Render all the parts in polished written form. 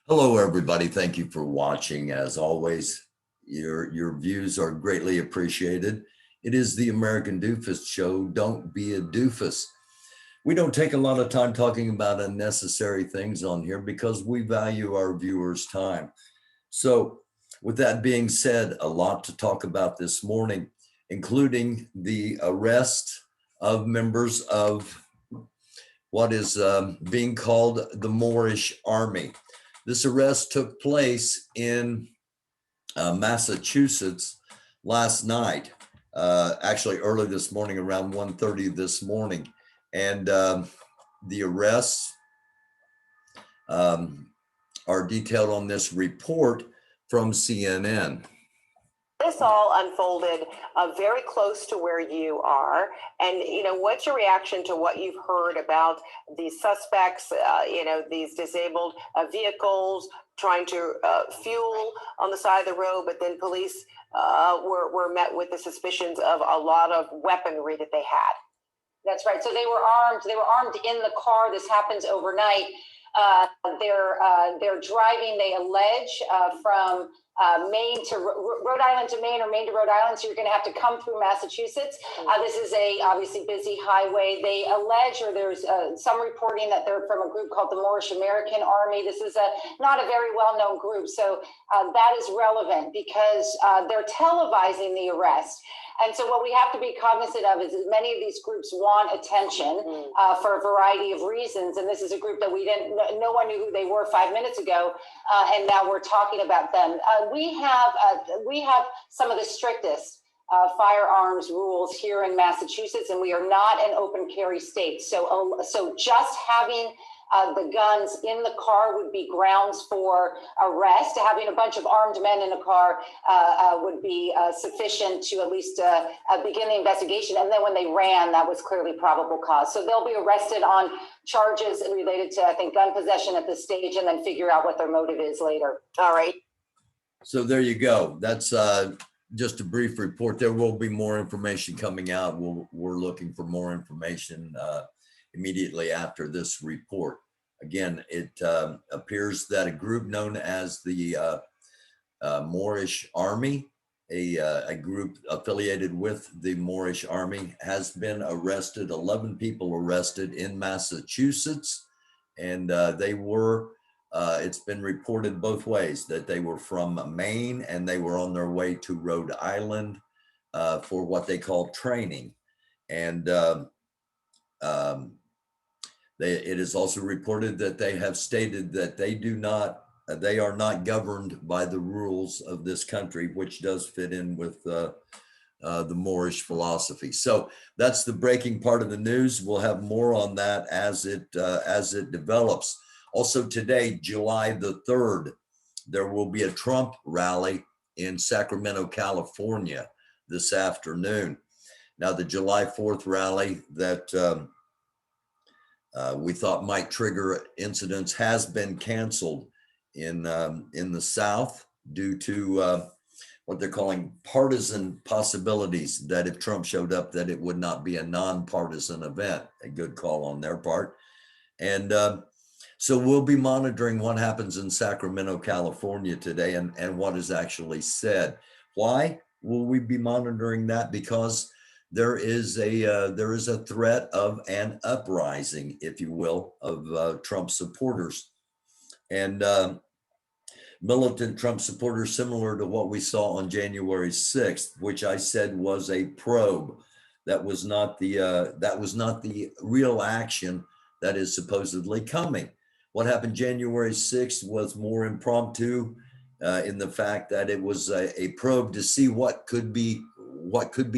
Hello, everybody. Thank you for watching. As always, your views are greatly appreciated. It is the American Doofus Show. Don't be a doofus. We don't take a lot of time talking about unnecessary things on here because we value our viewers' time. So, with that being said, a lot to talk about this morning, including the arrest of members of what is being called the Moorish Army. This arrest took place in Massachusetts last night, actually early this morning, around 1:30 this morning. And the arrests are detailed on this report from CNN. This all unfolded very close to where you are. And, what's your reaction to what you've heard about these suspects, these disabled vehicles trying to fuel on the side of the road, but then police were met with the suspicions of a lot of weaponry that they had? That's right. So they were armed. They were armed in the car. This happens overnight. They're driving, they allege, from Maine to Rhode Island to Maine, or Maine to Rhode Island. So you're going to have to come through Massachusetts. This is a obviously busy highway. They allege, or there's some reporting that they're from a group called the Moorish American Army. This is not a very well-known group. So that is relevant because they're televising the arrest. And so what we have to be cognizant of is that many of these groups want attention for a variety of reasons. And this is a group that no one knew who they were 5 minutes ago. And now we're talking about them. We have some of the strictest firearms rules here in Massachusetts, and we are not an open carry state. So just having the guns in the car would be grounds for arrest. Having a bunch of armed men in a car would be sufficient to at least begin the investigation. And then when they ran, that was clearly probable cause. So they'll be arrested on charges related to, I think, gun possession at this stage, and then figure out what their motive is later. All right. So there you go. That's just a brief report. There will be more information coming out. We're looking for more information immediately after this report. Again, it appears that a group known as the Moorish Army, a group affiliated with the Moorish Army, has been arrested. 11 people arrested in Massachusetts, and they were, it's been reported both ways, that they were from Maine and they were on their way to Rhode Island for what they call training. And it is also reported that they have stated that they are not governed by the rules of this country, which does fit in with the Moorish philosophy. So that's the breaking part of the news. We'll have more on that as it develops. Also today, July the 3rd, there will be a Trump rally in Sacramento, California this afternoon. Now, the July 4th rally that we thought might trigger incidents has been canceled in the South due to what they're calling partisan possibilities, that if Trump showed up, that it would not be a nonpartisan event. A good call on their part. And so we'll be monitoring what happens in Sacramento, California today, and what is actually said. Why will we be monitoring that? Because there is a threat of an uprising, if you will, of Trump supporters, and militant Trump supporters, similar to what we saw on January 6th, which I said was a probe. That was not the real action that is supposedly coming. What happened January 6th was more impromptu in the fact that it was a probe to see what could be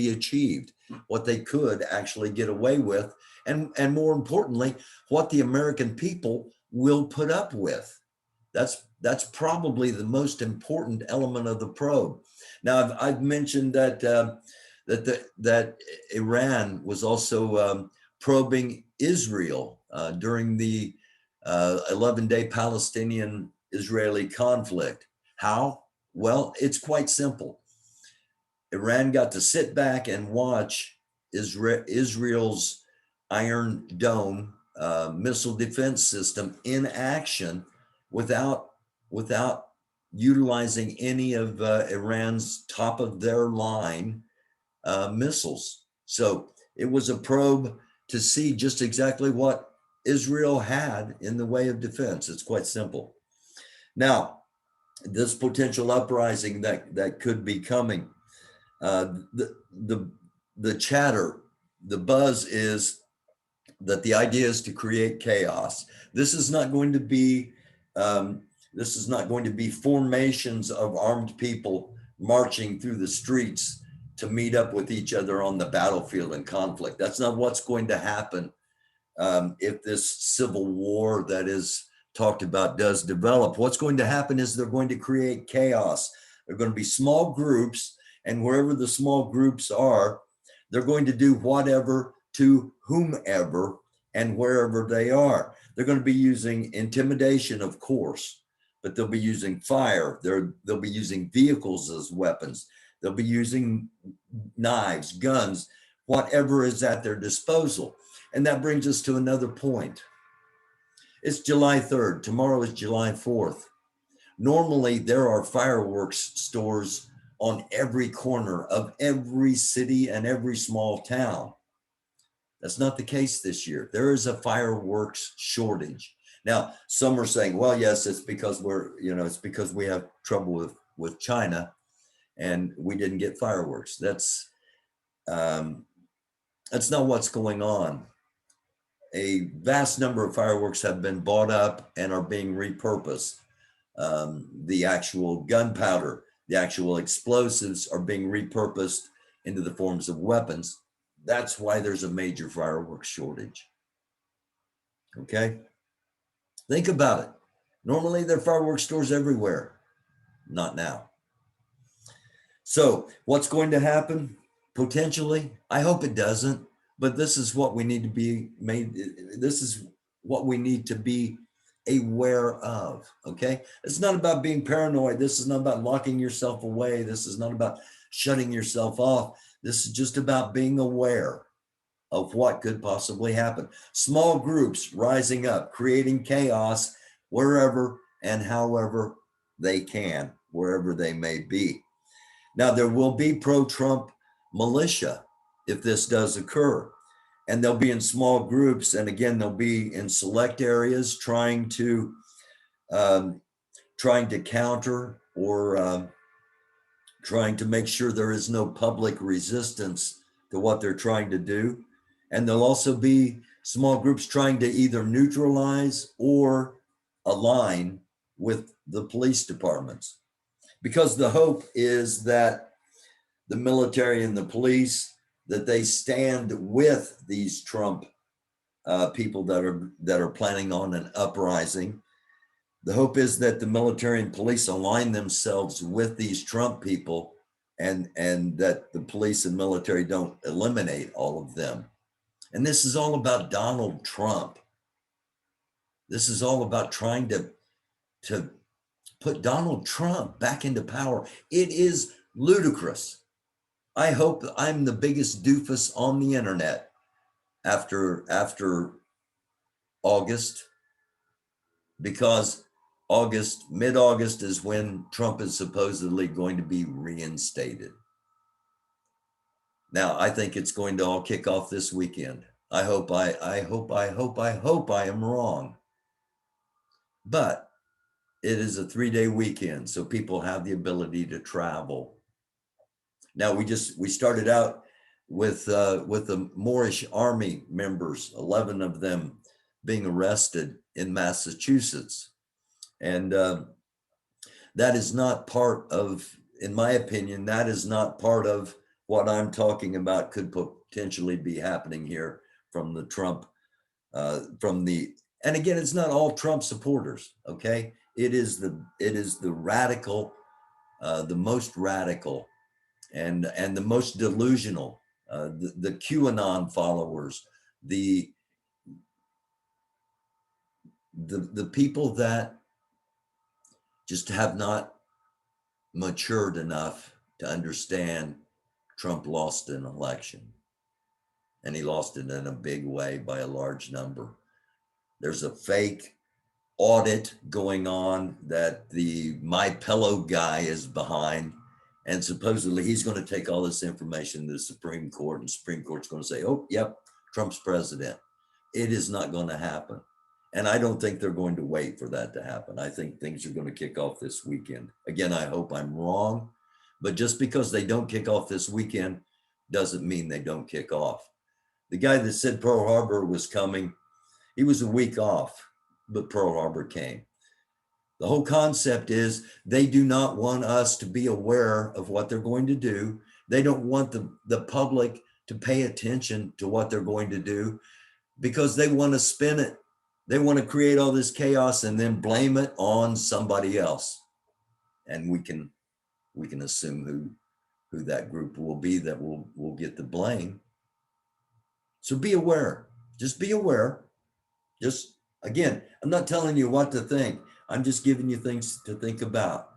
achieved, what they could actually get away with, and more importantly, what the American people will put up with. That's probably the most important element of the probe. Now, I've mentioned that that Iran was also probing Israel during the 11-day Palestinian-Israeli conflict. How? Well, it's quite simple. Iran got to sit back and watch Israel's Iron Dome missile defense system in action without without utilizing any of Iran's top of their line missiles. So it was a probe to see just exactly what Israel had in the way of defense. It's quite simple. Now, this potential uprising that could be coming, the chatter, the buzz is that the idea is to create chaos. This is not going to be formations of armed people marching through the streets to meet up with each other on the battlefield in conflict. That's not what's going to happen if this civil war that is talked about does develop. What's going to happen is they're going to create chaos. They're going to be small groups, and wherever the small groups are, they're going to do whatever to whomever and wherever they are. They're going to be using intimidation, of course, but they'll be using fire. They'll be using vehicles as weapons. They'll be using knives, guns, whatever is at their disposal. And that brings us to another point. It's July 3rd. Tomorrow is July 4th. Normally, there are fireworks stores on every corner of every city and every small town. That's not the case this year. There is a fireworks shortage. Now, some are saying, well, yes, it's because it's because we have trouble with China and we didn't get fireworks. That's not what's going on. A vast number of fireworks have been bought up and are being repurposed. The actual gunpowder, the actual explosives are being repurposed into the forms of weapons. That's why there's a major fireworks shortage. Okay? Think about it. Normally there are fireworks stores everywhere. Not now. So what's going to happen? Potentially, I hope it doesn't, but this is what we need to be made. This is what we need to be aware of, okay? It's not about being paranoid. This is not about locking yourself away. This is not about shutting yourself off. This is just about being aware of what could possibly happen. Small groups rising up, creating chaos wherever and however they can, wherever they may be. Now, there will be pro-Trump militia if this does occur, and they'll be in small groups. And again, they'll be in select areas trying to counter or trying to make sure there is no public resistance to what they're trying to do. And there'll also be small groups trying to either neutralize or align with the police departments. Because the hope is that the military and the police, that they stand with these Trump people that are planning on an uprising. The hope is that the military and police align themselves with these Trump people, and that the police and military don't eliminate all of them. And this is all about Donald Trump. This is all about trying to put Donald Trump back into power. It is ludicrous. I hope I'm the biggest doofus on the internet after August, because mid-August is when Trump is supposedly going to be reinstated. Now, I think it's going to all kick off this weekend. I hope I am wrong. But it is a 3-day weekend, so people have the ability to travel. Now, we started out with the Moorish army members, 11 of them being arrested in Massachusetts. And that is not part of, in my opinion, that is not part of what I'm talking about could potentially be happening here from the Trump, and again, it's not all Trump supporters, okay? It is the radical, the most radical and the most delusional, the QAnon followers, the people that just have not matured enough to understand Trump lost an election, and he lost it in a big way by a large number. There's a fake audit going on that the My Pillow guy is behind. And supposedly he's going to take all this information to the Supreme Court, and Supreme Court's going to say, oh, yep, Trump's president. It is not going to happen. And I don't think they're going to wait for that to happen. I think things are going to kick off this weekend. Again, I hope I'm wrong, but just because they don't kick off this weekend doesn't mean they don't kick off. The guy that said Pearl Harbor was coming, he was a week off, but Pearl Harbor came. The whole concept is they do not want us to be aware of what they're going to do. They don't want the public to pay attention to what they're going to do because they want to spin it. They want to create all this chaos and then blame it on somebody else. And we can assume who that group will be that will get the blame. So be aware. Just be aware. Just, again, I'm not telling you what to think. I'm just giving you things to think about,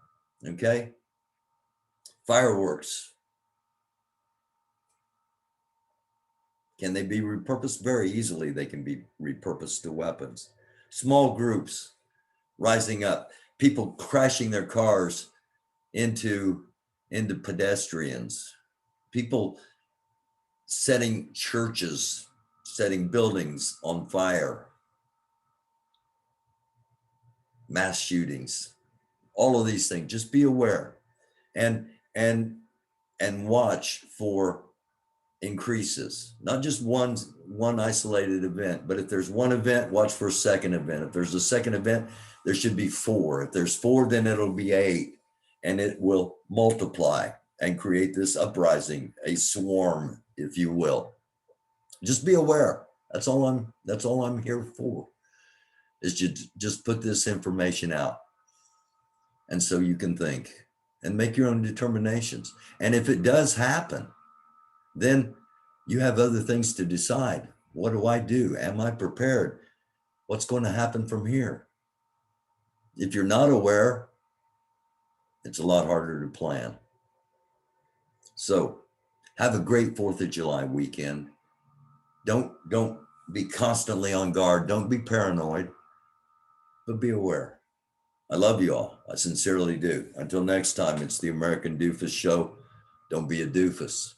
okay? Fireworks. Can they be repurposed? Very easily, they can be repurposed to weapons. Small groups rising up, people crashing their cars into pedestrians, people setting churches, setting buildings on fire, mass shootings, all of these things. Just be aware and watch for increases, not just one isolated event, but if there's one event, watch for a second event. If there's a second event, there should be 4. If there's 4, then it'll be 8, and it will multiply and create this uprising, a swarm, if you will. Just be aware. That's all I'm here for, is to just put this information out. And so you can think and make your own determinations. And if it does happen, then you have other things to decide. What do I do? Am I prepared? What's going to happen from here? If you're not aware, it's a lot harder to plan. So have a great 4th of July weekend. Don't be constantly on guard. Don't be paranoid, but be aware. I love you all. I sincerely do. Until next time, it's the American Doofus Show. Don't be a doofus.